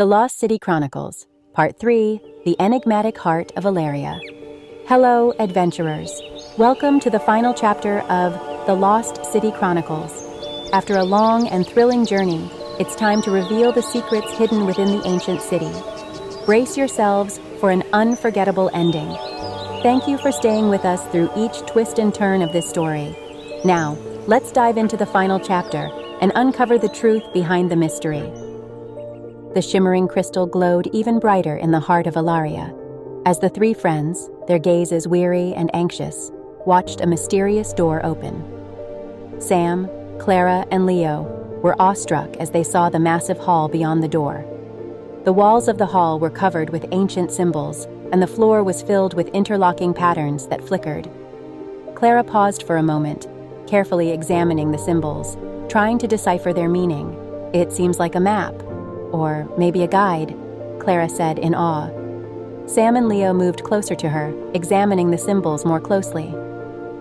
The Lost City Chronicles, Part 3, The Enigmatic Heart of Elaria. Hello, adventurers. Welcome to the final chapter of The Lost City Chronicles. After a long and thrilling journey, it's time to reveal the secrets hidden within the ancient city. Brace yourselves for an unforgettable ending. Thank you for staying with us through each twist and turn of this story. Now, let's dive into the final chapter and uncover the truth behind the mystery. The shimmering crystal glowed even brighter in the heart of Elaria, as the three friends, their gazes weary and anxious, watched a mysterious door open. Sam, Clara, and Leo were awestruck as they saw the massive hall beyond the door. The walls of the hall were covered with ancient symbols, and the floor was filled with interlocking patterns that flickered. Clara paused for a moment, carefully examining the symbols, trying to decipher their meaning. "It seems like a map. Or maybe a guide," Clara said in awe. Sam and Leo moved closer to her, examining the symbols more closely.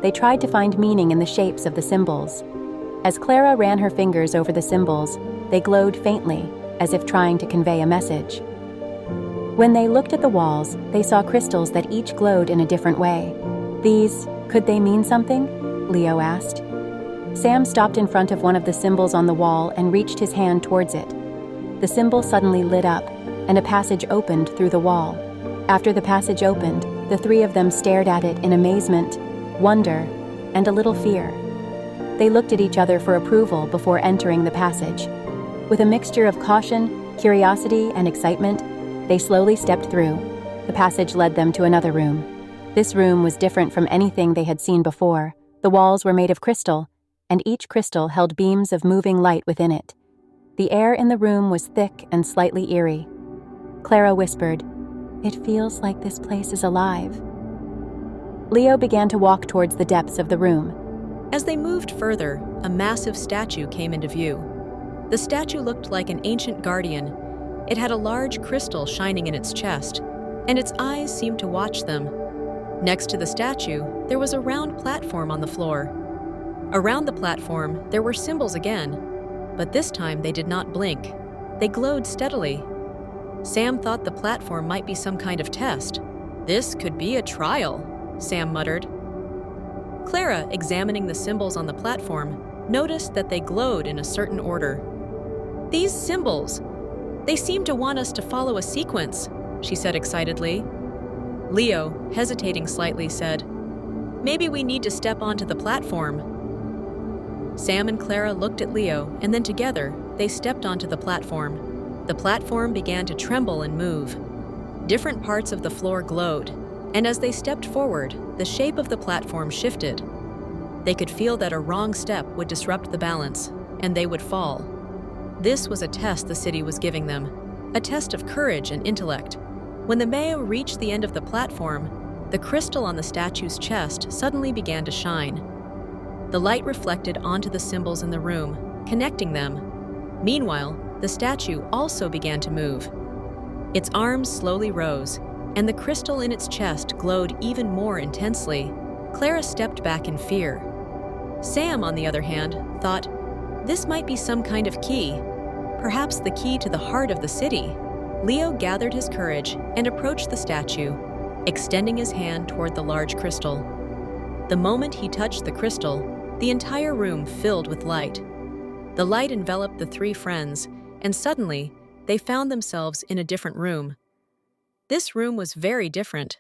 They tried to find meaning in the shapes of the symbols. As Clara ran her fingers over the symbols, they glowed faintly, as if trying to convey a message. When they looked at the walls, they saw crystals that each glowed in a different way. Could they mean something? Leo asked. Sam stopped in front of one of the symbols on the wall and reached his hand towards it. The symbol suddenly lit up, and a passage opened through the wall. After the passage opened, the three of them stared at it in amazement, wonder, and a little fear. They looked at each other for approval before entering the passage. With a mixture of caution, curiosity, and excitement, they slowly stepped through. The passage led them to another room. This room was different from anything they had seen before. The walls were made of crystal, and each crystal held beams of moving light within it. The air in the room was thick and slightly eerie. Clara whispered, "It feels like this place is alive." Leo began to walk towards the depths of the room. As they moved further, a massive statue came into view. The statue looked like an ancient guardian. It had a large crystal shining in its chest, and its eyes seemed to watch them. Next to the statue, there was a round platform on the floor. Around the platform, there were symbols again, but this time they did not blink. They glowed steadily. Sam thought the platform might be some kind of test. "This could be a trial," Sam muttered. Clara, examining the symbols on the platform, noticed that they glowed in a certain order. "These symbols, they seem to want us to follow a sequence," she said excitedly. Leo, hesitating slightly, said, "Maybe we need to step onto the platform." Sam and Clara looked at Leo, and then together, they stepped onto the platform. The platform began to tremble and move. Different parts of the floor glowed, and as they stepped forward, the shape of the platform shifted. They could feel that a wrong step would disrupt the balance, and they would fall. This was a test the city was giving them, a test of courage and intellect. When the Mayo reached the end of the platform, the crystal on the statue's chest suddenly began to shine. The light reflected onto the symbols in the room, connecting them. Meanwhile, the statue also began to move. Its arms slowly rose, and the crystal in its chest glowed even more intensely. Clara stepped back in fear. Sam, on the other hand, thought, "This might be some kind of key, perhaps the key to the heart of the city." Leo gathered his courage and approached the statue, extending his hand toward the large crystal. The moment he touched the crystal, the entire room filled with light. The light enveloped the three friends, and suddenly, they found themselves in a different room. This room was very different.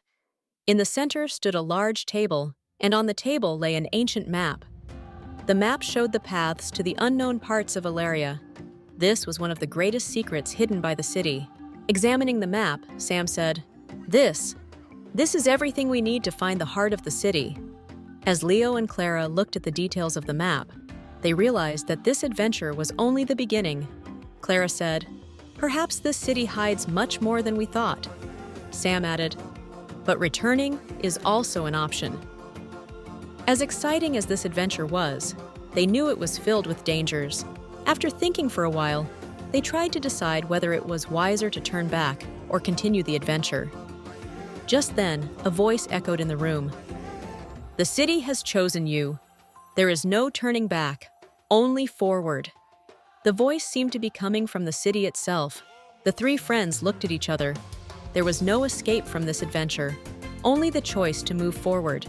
In the center stood a large table, and on the table lay an ancient map. The map showed the paths to the unknown parts of Elaria. This was one of the greatest secrets hidden by the city. Examining the map, Sam said, This is everything we need to find the heart of the city." As Leo and Clara looked at the details of the map, they realized that this adventure was only the beginning. Clara said, "Perhaps this city hides much more than we thought." Sam added, "But returning is also an option." As exciting as this adventure was, they knew it was filled with dangers. After thinking for a while, they tried to decide whether it was wiser to turn back or continue the adventure. Just then, a voice echoed in the room. "The city has chosen you. There is no turning back, only forward." The voice seemed to be coming from the city itself. The three friends looked at each other. There was no escape from this adventure, only the choice to move forward,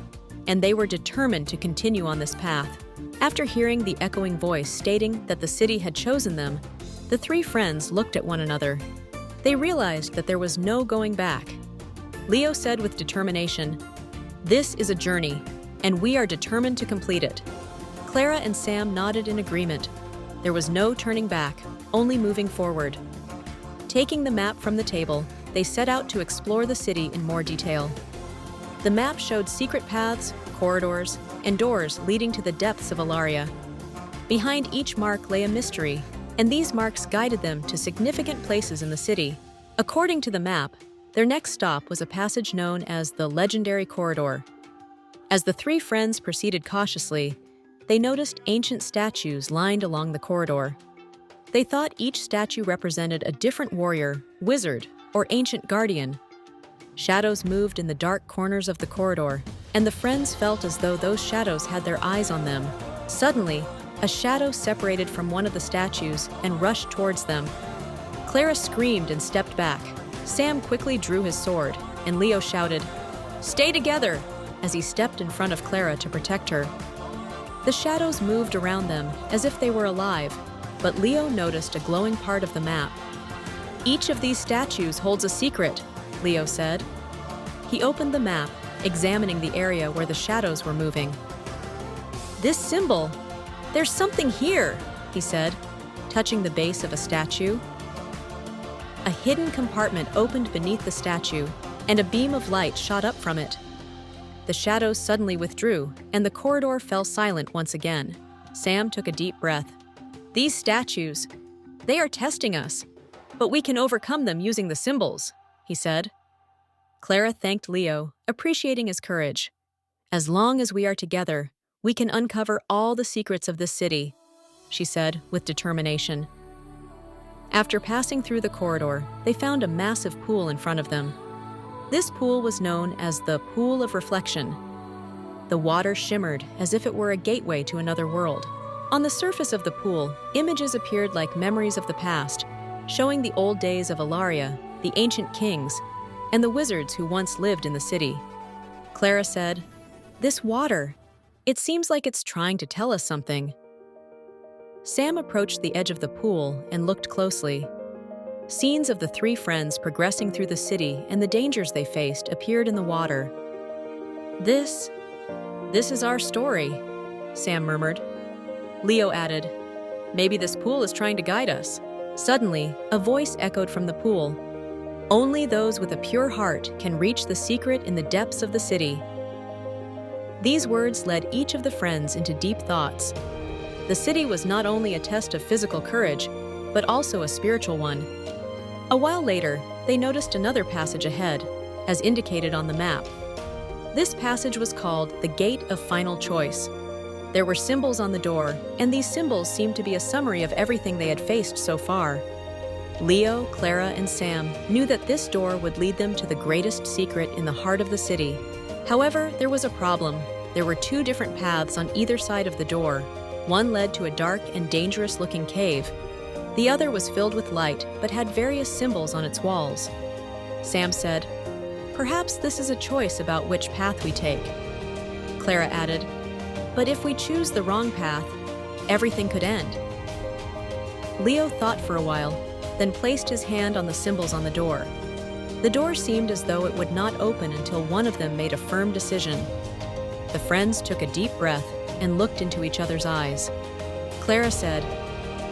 and they were determined to continue on this path. After hearing the echoing voice stating that the city had chosen them, the three friends looked at one another. They realized that there was no going back. Leo said with determination, "This is a journey, and we are determined to complete it." Clara and Sam nodded in agreement. There was no turning back, only moving forward. Taking the map from the table, they set out to explore the city in more detail. The map showed secret paths, corridors, and doors leading to the depths of Elaria. Behind each mark lay a mystery, and these marks guided them to significant places in the city. According to the map, their next stop was a passage known as the Legendary Corridor. As the three friends proceeded cautiously, they noticed ancient statues lined along the corridor. They thought each statue represented a different warrior, wizard, or ancient guardian. Shadows moved in the dark corners of the corridor, and the friends felt as though those shadows had their eyes on them. Suddenly, a shadow separated from one of the statues and rushed towards them. Clara screamed and stepped back. Sam quickly drew his sword, and Leo shouted, "Stay together!" as he stepped in front of Clara to protect her. The shadows moved around them as if they were alive, but Leo noticed a glowing part of the map. "Each of these statues holds a secret," Leo said. He opened the map, examining the area where the shadows were moving. "This symbol, there's something here," he said, touching the base of a statue. A hidden compartment opened beneath the statue, and a beam of light shot up from it. The shadows suddenly withdrew, and the corridor fell silent once again. Sam took a deep breath. "These statues, they are testing us, but we can overcome them using the symbols," he said. Clara thanked Leo, appreciating his courage. "As long as we are together, we can uncover all the secrets of this city," she said with determination. After passing through the corridor, they found a massive pool in front of them. This pool was known as the Pool of Reflection. The water shimmered as if it were a gateway to another world. On the surface of the pool, images appeared like memories of the past, showing the old days of Elaria, the ancient kings, and the wizards who once lived in the city. Clara said, "This water, it seems like it's trying to tell us something." Sam approached the edge of the pool and looked closely. Scenes of the three friends progressing through the city and the dangers they faced appeared in the water. This is our story," Sam murmured. Leo added, "Maybe this pool is trying to guide us." Suddenly, a voice echoed from the pool. "Only those with a pure heart can reach the secret in the depths of the city." These words led each of the friends into deep thoughts. The city was not only a test of physical courage, but also a spiritual one. A while later, they noticed another passage ahead, as indicated on the map. This passage was called the Gate of Final Choice. There were symbols on the door, and these symbols seemed to be a summary of everything they had faced so far. Leo, Clara, and Sam knew that this door would lead them to the greatest secret in the heart of the city. However, there was a problem. There were two different paths on either side of the door. One led to a dark and dangerous-looking cave. The other was filled with light, but had various symbols on its walls. Sam said, "Perhaps this is a choice about which path we take." Clara added, "But if we choose the wrong path, everything could end." Leo thought for a while, then placed his hand on the symbols on the door. The door seemed as though it would not open until one of them made a firm decision. The friends took a deep breath and looked into each other's eyes. Clara said,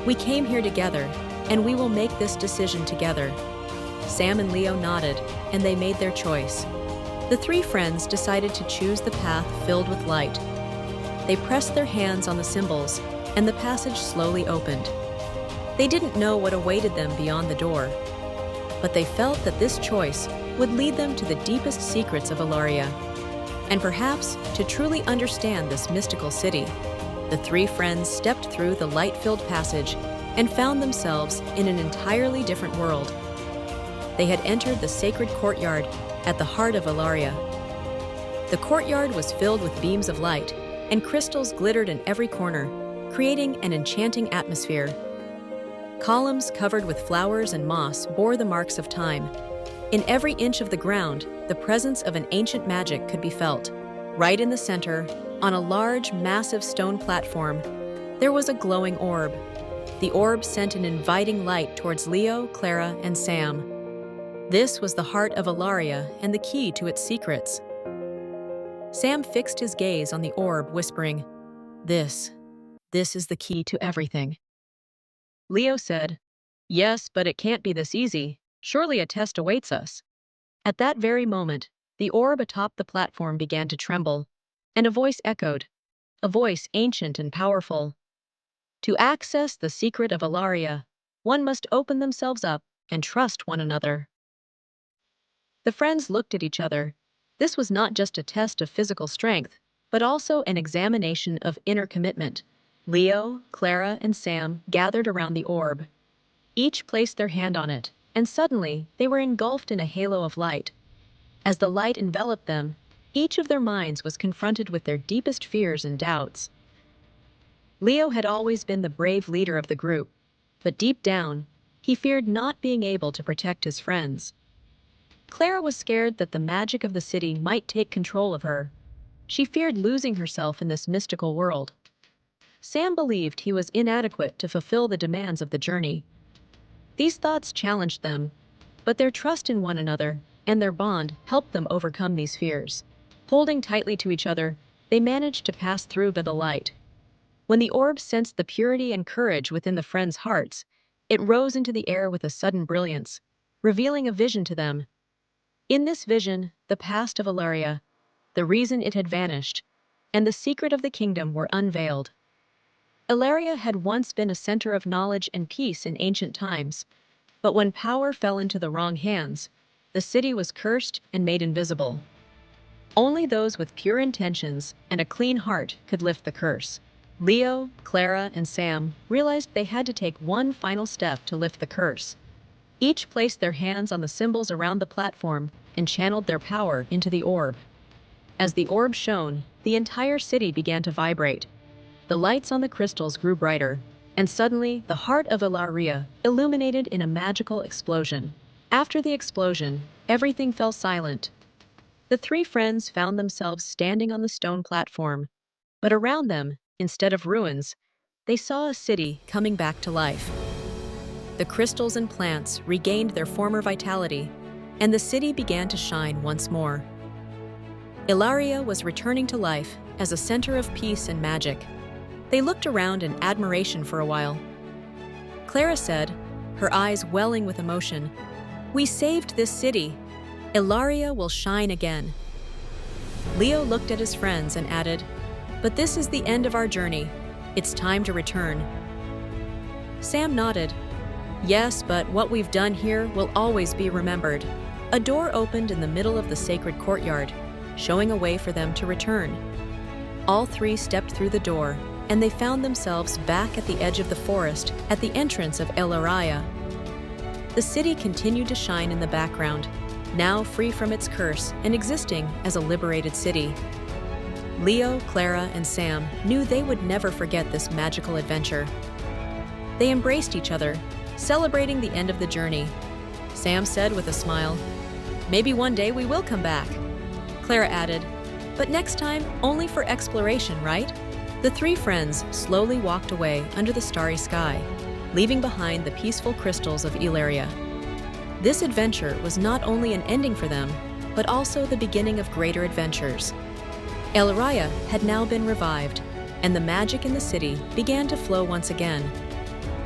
"We came here together, and we will make this decision together." Sam and Leo nodded, and they made their choice. The three friends decided to choose the path filled with light. They pressed their hands on the symbols, and the passage slowly opened. They didn't know what awaited them beyond the door, but they felt that this choice would lead them to the deepest secrets of Elaria, and perhaps to truly understand this mystical city. The three friends stepped through the light-filled passage and found themselves in an entirely different world. They had entered the sacred courtyard at the heart of Elaria. The courtyard was filled with beams of light, and crystals glittered in every corner, creating an enchanting atmosphere. Columns covered with flowers and moss bore the marks of time. In every inch of the ground, the presence of an ancient magic could be felt. Right in the center, on a large, massive stone platform, there was a glowing orb. The orb sent an inviting light towards Leo, Clara, and Sam. This was the heart of Elaria and the key to its secrets. Sam fixed his gaze on the orb, whispering, This is the key to everything." Leo said, "Yes, but it can't be this easy. Surely a test awaits us." At that very moment, the orb atop the platform began to tremble, and a voice echoed, a voice ancient and powerful. "To access the secret of Elaria, one must open themselves up and trust one another." The friends looked at each other. This was not just a test of physical strength, but also an examination of inner commitment. Leo, Clara, and Sam gathered around the orb. Each placed their hand on it, and suddenly they were engulfed in a halo of light. As the light enveloped them, each of their minds was confronted with their deepest fears and doubts. Leo had always been the brave leader of the group, but deep down, he feared not being able to protect his friends. Clara was scared that the magic of the city might take control of her. She feared losing herself in this mystical world. Sam believed he was inadequate to fulfill the demands of the journey. These thoughts challenged them, but their trust in one another and their bond helped them overcome these fears. Holding tightly to each other, they managed to pass through the light. When the orb sensed the purity and courage within the friends' hearts, it rose into the air with a sudden brilliance, revealing a vision to them. In this vision, the past of Elaria, the reason it had vanished, and the secret of the kingdom were unveiled. Elaria had once been a center of knowledge and peace in ancient times, but when power fell into the wrong hands, the city was cursed and made invisible. Only those with pure intentions and a clean heart could lift the curse. Leo, Clara, and Sam realized they had to take one final step to lift the curse. Each placed their hands on the symbols around the platform and channeled their power into the orb. As the orb shone, the entire city began to vibrate. The lights on the crystals grew brighter, and suddenly the heart of Elaria illuminated in a magical explosion. After the explosion, everything fell silent. The three friends found themselves standing on the stone platform, but around them, instead of ruins, they saw a city coming back to life. The crystals and plants regained their former vitality, and the city began to shine once more. Elaria was returning to life as a center of peace and magic. They looked around in admiration for a while. Clara said, her eyes welling with emotion, "We saved this city. Elaria will shine again." Leo looked at his friends and added, "But this is the end of our journey. It's time to return." Sam nodded. "Yes, but what we've done here will always be remembered." A door opened in the middle of the sacred courtyard, showing a way for them to return. All three stepped through the door, and they found themselves back at the edge of the forest at the entrance of Elaria. The city continued to shine in the background, now free from its curse and existing as a liberated city. Leo, Clara, and Sam knew they would never forget this magical adventure. They embraced each other, celebrating the end of the journey. Sam said with a smile, "Maybe one day we will come back." Clara added, "But next time, only for exploration, right?" The three friends slowly walked away under the starry sky, leaving behind the peaceful crystals of Elaria. This adventure was not only an ending for them, but also the beginning of greater adventures. Elaria had now been revived, and the magic in the city began to flow once again.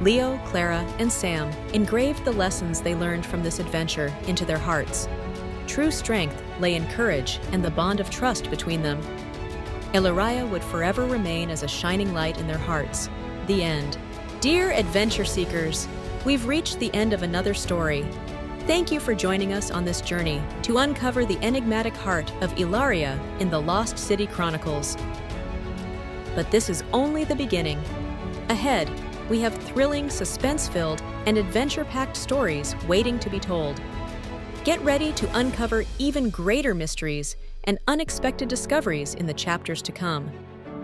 Leo, Clara, and Sam engraved the lessons they learned from this adventure into their hearts. True strength lay in courage and the bond of trust between them. Elaria would forever remain as a shining light in their hearts. The end. Dear adventure seekers, we've reached the end of another story. Thank you for joining us on this journey to uncover the enigmatic heart of Elaria in the Lost City Chronicles. But this is only the beginning. Ahead, we have thrilling, suspense-filled, and adventure-packed stories waiting to be told. Get ready to uncover even greater mysteries and unexpected discoveries in the chapters to come.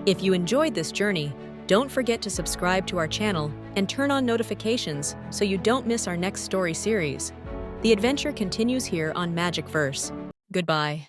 If you enjoyed this journey, don't forget to subscribe to our channel and turn on notifications so you don't miss our next story series. The adventure continues here on MagicVerse. Goodbye.